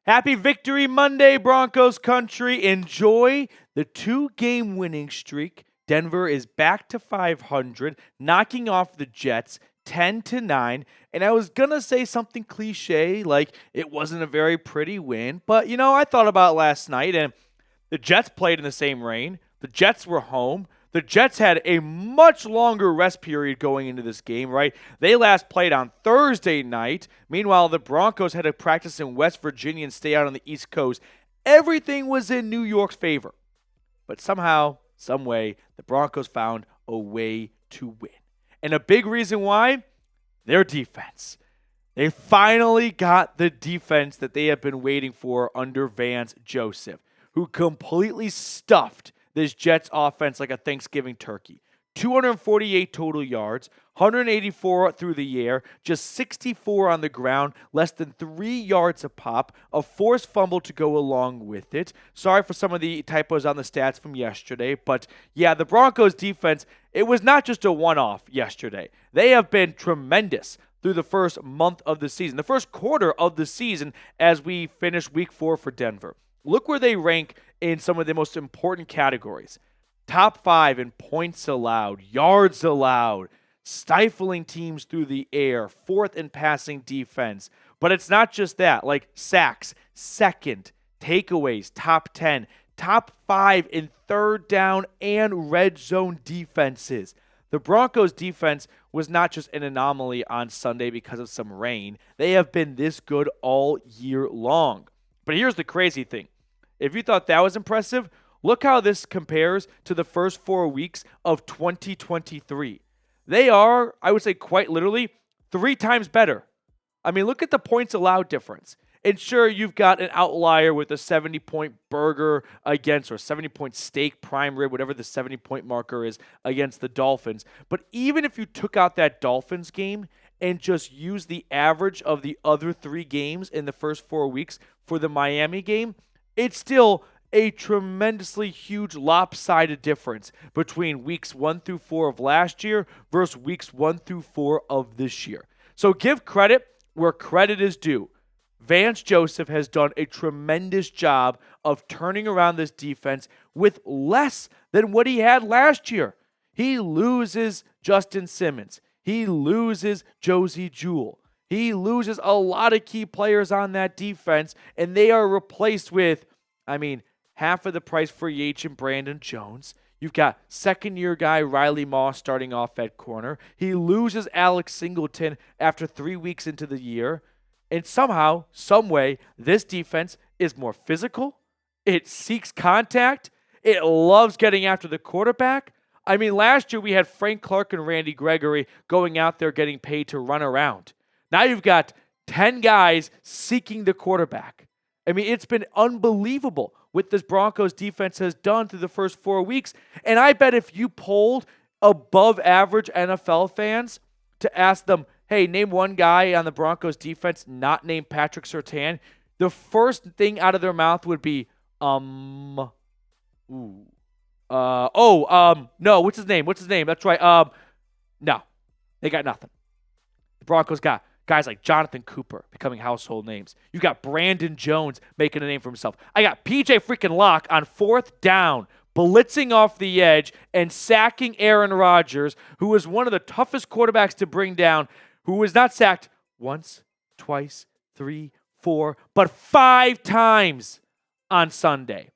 Happy Victory Monday, Broncos country. Enjoy the 2-game winning streak. Denver is back to 500, knocking off the Jets 10-9. And I was going to say something cliche, like it wasn't a very pretty win. But, I thought about it last night, and the Jets played in the same rain. The Jets were home. The Jets had a much longer rest period going into this game, right? They last played on Thursday night. Meanwhile, the Broncos had to practice in West Virginia and stay out on the East Coast. Everything was in New York's favor. But somehow, some way, the Broncos found a way to win. And a big reason why? Their defense. They finally got the defense that they have been waiting for under Vance Joseph, who completely stuffed this Jets offense like a Thanksgiving turkey. 248 total yards, 184 through the air, just 64 on the ground, less than 3 yards a pop, a forced fumble to go along with it. Sorry for some of the typos on the stats from yesterday, but yeah, the Broncos defense, it was not just a one-off yesterday. They have been tremendous through the first month of the season, the first quarter of the season as we finish week 4 for Denver. Look where they rank in some of the most important categories. Top 5 in points allowed, yards allowed, stifling teams through the air, 4th in passing defense. But it's not just that, like sacks, 2nd, takeaways, top 10, top 5 in third down and red zone defenses. The Broncos defense was not just an anomaly on Sunday because of some rain. They have been this good all year long. But here's the crazy thing. If you thought that was impressive, look how this compares to the first 4 weeks of 2023. They are, I would say quite literally, 3 times better. I mean, look at the points allowed difference. And sure, you've got an outlier with a 70-point burger against, or 70-point steak, prime rib, whatever the 70-point marker is, against the Dolphins. But even if you took out that Dolphins game and just used the average of the other 3 games in the first 4 weeks for the Miami game, it's still a tremendously huge lopsided difference between weeks 1 through 4 of last year versus weeks 1 through 4 of this year. So give credit where credit is due. Vance Joseph has done a tremendous job of turning around this defense with less than what he had last year. He loses Justin Simmons. He loses Josie Jewell. He loses a lot of key players on that defense, and they are replaced with, half of the price free agent Brandon Jones. You've got second-year guy Riley Moss starting off at corner. He loses Alex Singleton after 3 weeks into the year. And somehow, some way, this defense is more physical. It seeks contact. It loves getting after the quarterback. Last year we had Frank Clark and Randy Gregory going out there getting paid to run around. Now you've got 10 guys seeking the quarterback. It's been unbelievable what this Broncos defense has done through the first 4 weeks. And I bet if you polled above average NFL fans to ask them, hey, name one guy on the Broncos defense not named Patrick Surtain, the first thing out of their mouth would be, no, what's his name? That's right. No, they got nothing. The Broncos got guys like Jonathan Cooper becoming household names. You got Brandon Jones making a name for himself. I got PJ freaking Locke on 4th down, blitzing off the edge and sacking Aaron Rodgers, who was one of the toughest quarterbacks to bring down, who was not sacked once, twice, 3, 4, but 5 times on Sunday.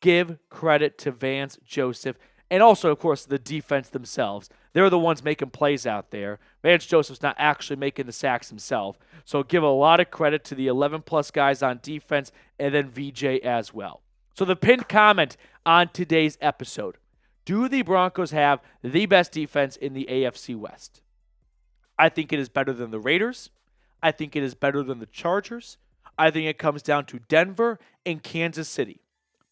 Give credit to Vance Joseph and also, of course, the defense themselves. They're the ones making plays out there. Vance Joseph's not actually making the sacks himself. So give a lot of credit to the 11-plus guys on defense and then VJ as well. So the pinned comment on today's episode. Do the Broncos have the best defense in the AFC West? I think it is better than the Raiders. I think it is better than the Chargers. I think it comes down to Denver and Kansas City.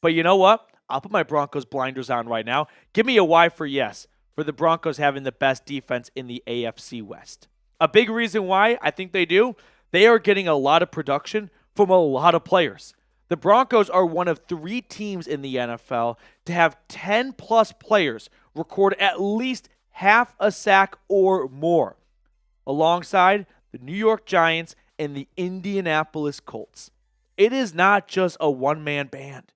But you know what? I'll put my Broncos blinders on right now. Give me a Y for yes for the Broncos having the best defense in the AFC West. A big reason why I think they do, they are getting a lot of production from a lot of players. The Broncos are one of 3 teams in the NFL to have 10-plus players record at least half a sack or more, alongside the New York Giants and the Indianapolis Colts. It is not just a one-man band.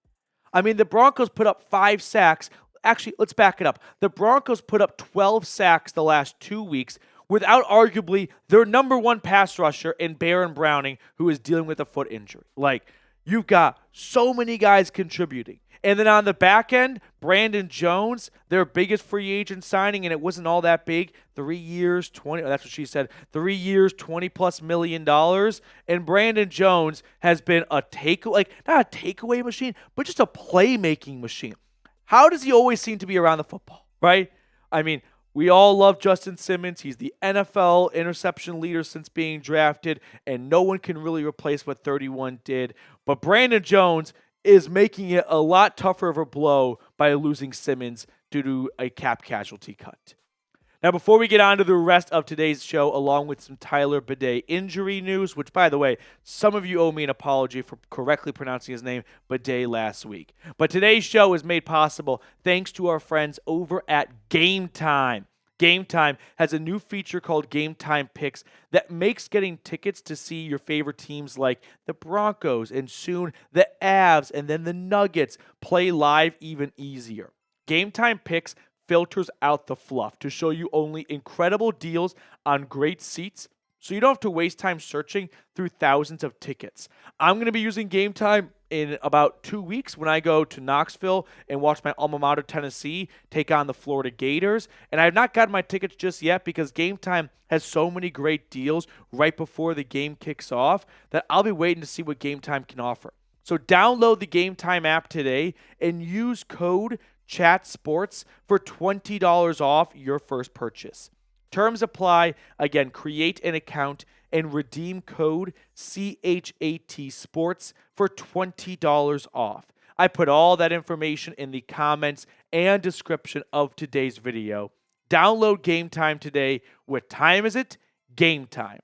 I mean, the Broncos put up 5 sacks. Actually, let's back it up. The Broncos put up 12 sacks the last 2 weeks without arguably their number one pass rusher in Baron Browning, who is dealing with a foot injury. Like, you've got so many guys contributing. And then on the back end, Brandon Jones, their biggest free agent signing, and it wasn't all that big. 3 years, 20, that's what she said. 3 years, $20+ million. And Brandon Jones has been a not a takeaway machine, but just a playmaking machine. How does he always seem to be around the football, right? I mean, we all love Justin Simmons. He's the NFL interception leader since being drafted, and no one can really replace what 31 did. But Brandon Jones is making it a lot tougher of a blow by losing Simmons due to a cap casualty cut. Now, before we get on to the rest of today's show, along with some Tyler Badie injury news, which, by the way, some of you owe me an apology for correctly pronouncing his name, Badie, last week. But today's show is made possible thanks to our friends over at GameTime. GameTime has a new feature called GameTime Picks that makes getting tickets to see your favorite teams like the Broncos and soon the Avs and then the Nuggets play live even easier. GameTime Picks filters out the fluff to show you only incredible deals on great seats, so you don't have to waste time searching through thousands of tickets. I'm going to be using GameTime in about 2 weeks when I go to Knoxville and watch my alma mater, Tennessee, take on the Florida Gators. And I have not gotten my tickets just yet because GameTime has so many great deals right before the game kicks off that I'll be waiting to see what GameTime can offer. So download the GameTime app today and use code CHATSPORTS for $20 off your first purchase. Terms apply. Again, create an account and redeem code CHAT Sports for $20 off. I put all that information in the comments and description of today's video. Download GameTime today. What time is it? Game time.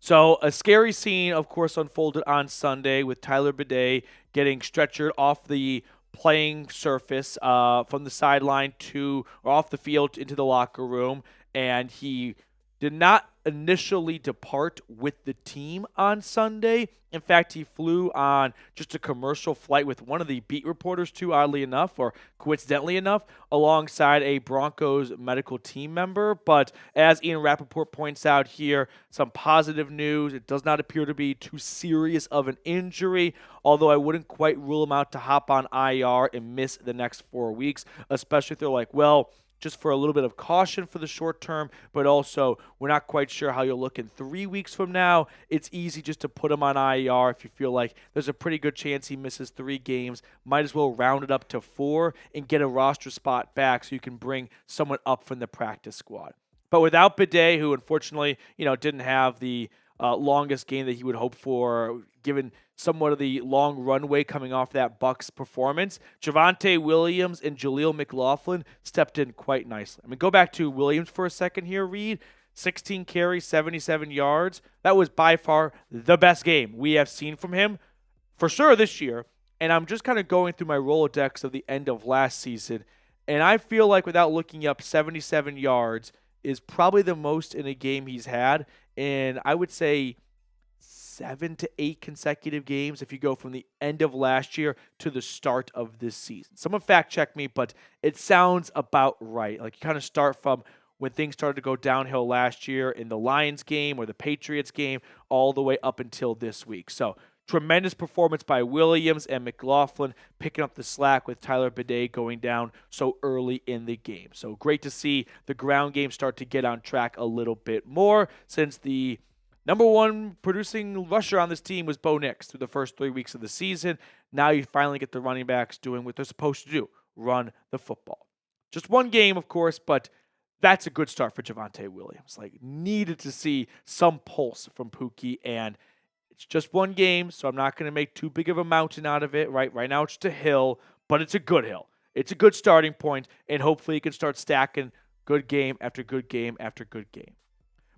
So a scary scene, of course, unfolded on Sunday with Tyler Badie getting stretchered off the playing surface from the sideline or off the field into the locker room, and he did not initially depart with the team on Sunday. In fact, he flew on just a commercial flight with one of the beat reporters too, oddly enough, or coincidentally enough, alongside a Broncos medical team member. But as Ian Rapoport points out here, some positive news. It does not appear to be too serious of an injury, although I wouldn't quite rule him out to hop on IR and miss the next 4 weeks, especially if they're like, well, just for a little bit of caution for the short term, but also we're not quite sure how you'll look in 3 weeks from now. It's easy just to put him on IR if you feel like there's a pretty good chance he misses 3 games. Might as well round it up to 4 and get a roster spot back so you can bring someone up from the practice squad. But without Badie, who unfortunately, didn't have the longest game that he would hope for, given somewhat of the long runway coming off that Bucs performance, Javonte Williams and Jaleel McLaughlin stepped in quite nicely. I mean, go back to Williams for a second here, Reed. 16 carries, 77 yards. That was by far the best game we have seen from him for sure this year. And I'm just kind of going through my Rolodex of the end of last season, and I feel like without looking up, 77 yards is probably the most in a game he's had. And I would say 7 to 8 consecutive games if you go from the end of last year to the start of this season. Someone fact check me, but it sounds about right. Like, you kind of start from when things started to go downhill last year in the Lions game or the Patriots game all the way up until this week. So tremendous performance by Williams and McLaughlin, picking up the slack with Tyler Badie going down so early in the game. So great to see the ground game start to get on track a little bit more, since the number one producing rusher on this team was Bo Nix through the first 3 weeks of the season. Now you finally get the running backs doing what they're supposed to do, run the football. Just one game, of course, but that's a good start for Javonte Williams. Like, needed to see some pulse from Pookie, and it's just one game, so I'm not going to make too big of a mountain out of it. Right now it's just a hill, but it's a good hill. It's a good starting point, and hopefully you can start stacking good game after good game after good game.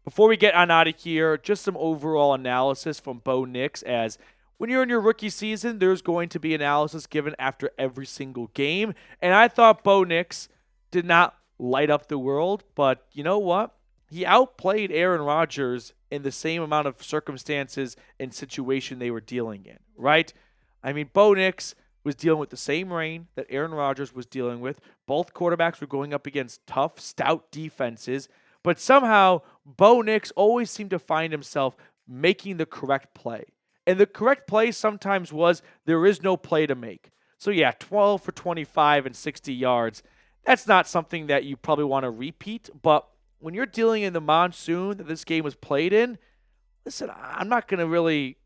Before we get on out of here, just some overall analysis from Bo Nix, as when you're in your rookie season, there's going to be analysis given after every single game, and I thought Bo Nix did not light up the world, but you know what? he outplayed Aaron Rodgers in the same amount of circumstances and situation they were dealing in, right? I mean, Bo Nix was dealing with the same rain that Aaron Rodgers was dealing with. Both quarterbacks were going up against tough, stout defenses, but somehow Bo Nix always seemed to find himself making the correct play. And the correct play sometimes was there is no play to make. So yeah, 12 for 25 and 60 yards. That's not something that you probably want to repeat, but when you're dealing in the monsoon that this game was played in, listen, I'm not going to really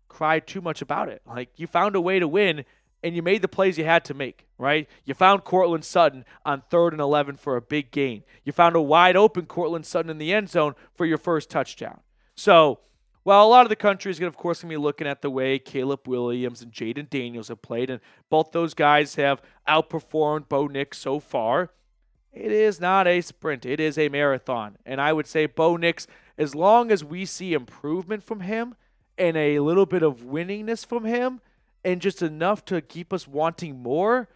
cry too much about it. Like, you found a way to win, and you made the plays you had to make, right? You found Courtland Sutton on 3rd and 11 for a big gain. You found a wide open Courtland Sutton in the end zone for your first touchdown. So, while a lot of the country is, of course, going to be looking at the way Caleb Williams and Jaden Daniels have played, and both those guys have outperformed Bo Nix so far, it is not a sprint. It is a marathon. And I would say Bo Nix, as long as we see improvement from him and a little bit of winningness from him and just enough to keep us wanting more,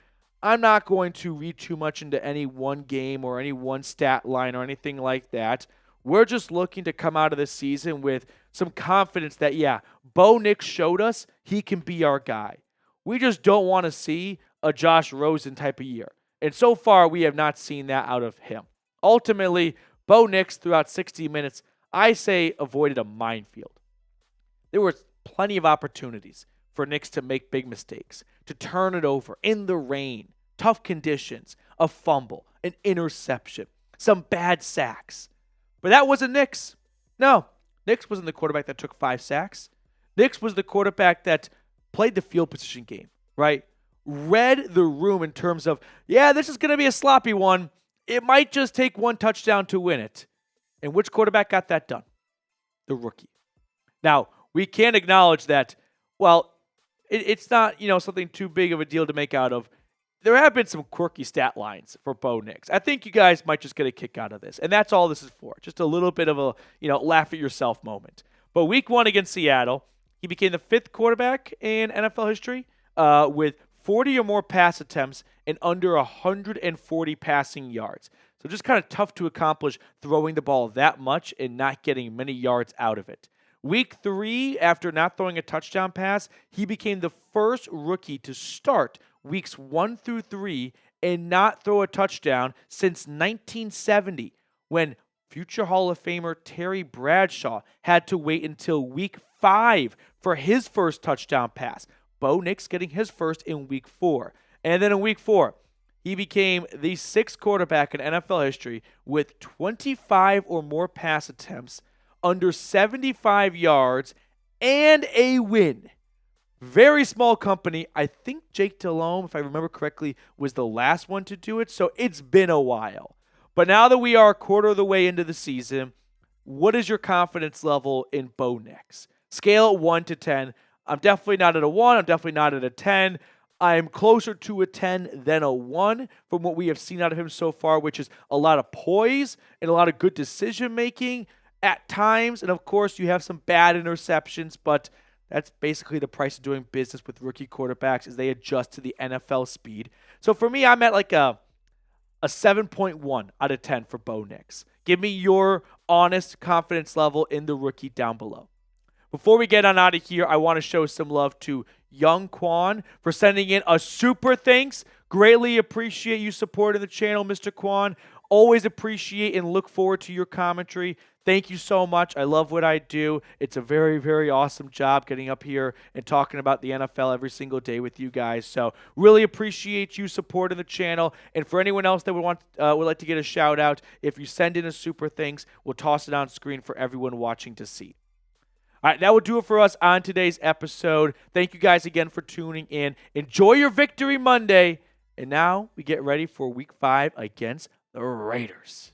I'm not going to read too much into any one game or any one stat line or anything like that. We're just looking to come out of this season with some confidence that, yeah, Bo Nix showed us he can be our guy. We just don't want to see a Josh Rosen type of year. And so far, we have not seen that out of him. Ultimately, Bo Nix, throughout 60 minutes, I say avoided a minefield. There were plenty of opportunities for Nix to make big mistakes, to turn it over in the rain, tough conditions, a fumble, an interception, some bad sacks. But that wasn't Nix. No, Nix wasn't the quarterback that took 5 sacks. Nix was the quarterback that played the field position game, right? Read the room in terms of, yeah, this is going to be a sloppy one. It might just take one touchdown to win it. And which quarterback got that done? The rookie. Now, we can acknowledge that, well, it's not, something too big of a deal to make out of. There have been some quirky stat lines for Bo Nix. I think you guys might just get a kick out of this. And that's all this is for. Just a little bit of a, laugh at yourself moment. But week 1 against Seattle, he became the 5th quarterback in NFL history with 40 or more pass attempts and under 140 passing yards. So just kind of tough to accomplish throwing the ball that much and not getting many yards out of it. Week 3, after not throwing a touchdown pass, he became the first rookie to start weeks 1 through 3 and not throw a touchdown since 1970, when future Hall of Famer Terry Bradshaw had to wait until week 5 for his first touchdown pass. Bo Nix getting his first in week 4. And then in week 4, he became the 6th quarterback in NFL history with 25 or more pass attempts, under 75 yards, and a win. Very small company. I think Jake Delhomme, if I remember correctly, was the last one to do it, so it's been a while. But now that we are a quarter of the way into the season, what is your confidence level in Bo Nix? Scale it 1 to 10. I'm definitely not at a 1. I'm definitely not at a 10. I'm closer to a 10 than a 1 from what we have seen out of him so far, which is a lot of poise and a lot of good decision-making at times. And, of course, you have some bad interceptions, but that's basically the price of doing business with rookie quarterbacks as they adjust to the NFL speed. So, for me, I'm at like a 7.1 out of 10 for Bo Nix. Give me your honest confidence level in the rookie down below. Before we get on out of here, I want to show some love to Young Quan for sending in a super thanks. Greatly appreciate you supporting the channel, Mr. Quan. Always appreciate and look forward to your commentary. Thank you so much. I love what I do. It's a very, very awesome job getting up here and talking about the NFL every single day with you guys. So really appreciate you supporting the channel. And for anyone else that would like to get a shout out, if you send in a super thanks, we'll toss it on screen for everyone watching to see. All right, that will do it for us on today's episode. Thank you guys again for tuning in. Enjoy your Victory Monday. And now we get ready for Week 5 against the Raiders.